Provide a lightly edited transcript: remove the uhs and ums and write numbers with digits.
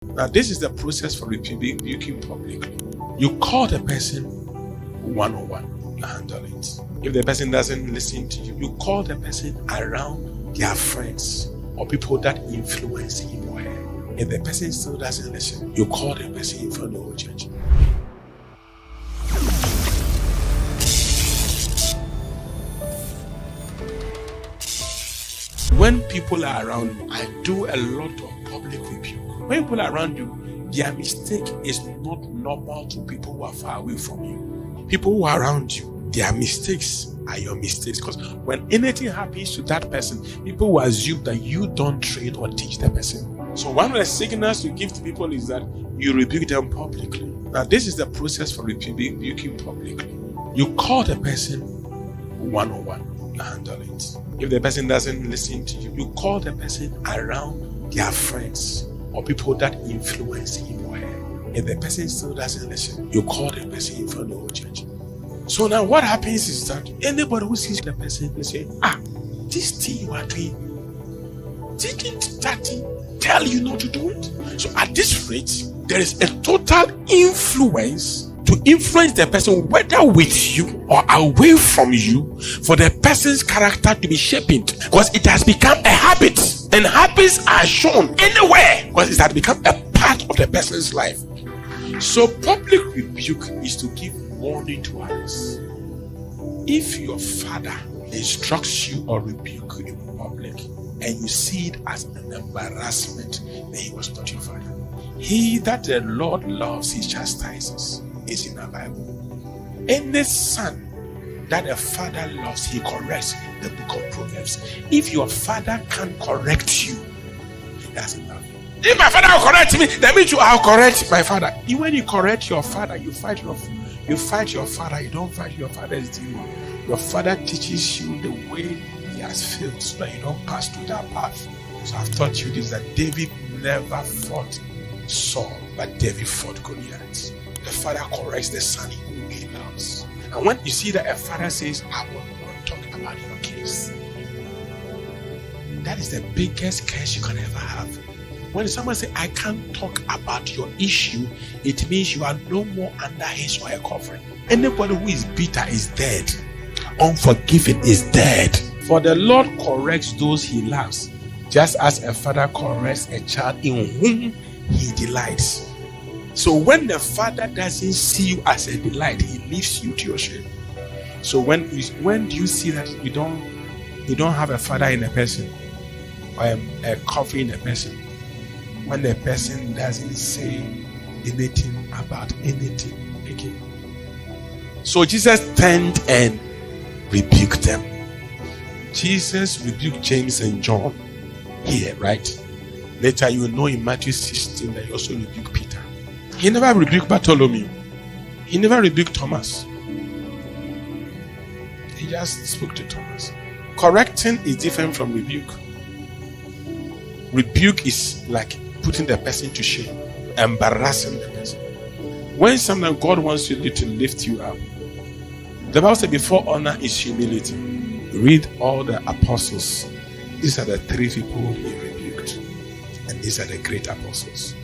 Now, this is the process for rebuking publicly. You call the person one-on-one, you handle it. If the person doesn't listen to you, you call the person around their friends or people that influence him or her. If the person still doesn't listen, you call the person in front of the whole church. When people are around me, I do a lot of public rebuke. When people are around you, their mistake is not normal to people who are far away from you. People who are around you, their mistakes are your mistakes. Because when anything happens to that person, people will assume that you don't train or teach the person. So one of the signals you give to people is that you rebuke them publicly. Now, this is the process for rebuking publicly. You call the person one-on-one, you handle it. If the person doesn't listen to you, you call the person around their friends or people that influence him or her. If the person still doesn't listen, you call the person in front of the whole church. So now what happens is that anybody who sees the person, they say, this thing you are doing, didn't daddy tell you not to do it? So at this rate, there is a total influence to influence the person, whether with you or away from you, for the person's character to be shaped, because it has become a habit, and habits are shown anywhere because it has become a part of the person's life. So public rebuke is to give warning to others. If your father instructs you or rebuke you in public and you see it as an embarrassment, then he was not your father. He that the Lord loves, he chastises. Is in the Bible. Any son that a father loves, he corrects. The book of Proverbs. If your father can't correct you, he doesn't love you. If my father will correct me, that means I'll correct my father. Even when you correct your father, you fight your father. You don't fight your father's demon. Your father teaches you the way he has failed, so that you don't pass through that path. So I've taught you this, that David never fought Saul, but David fought Goliath. The father corrects the son whom he loves. And when you see that a father says, I will not talk about your case, that is the biggest curse you can ever have. When someone says, I can't talk about your issue, it means you are no more under his or her covering. Anybody who is bitter is dead. Unforgiving is dead. For the Lord corrects those he loves, just as a father corrects a child in whom he delights. So when the father doesn't see you as a delight, he leaves you to your shame. So when you see that you don't have a father in a person or a covering in a person, when the person doesn't say anything about anything again. So Jesus turned and rebuked them. Jesus rebuked James and John here, right? Later you will know in Matthew 16 that he also rebuked Peter. He never rebuked Bartholomew. He never rebuked Thomas. He just spoke to Thomas. Correcting is different from rebuke. Rebuke is like putting the person to shame, embarrassing the person. When sometimes God wants you to lift you up, the Bible says before honor is humility. Read all the apostles. These are the three people he rebuked. And these are the great apostles.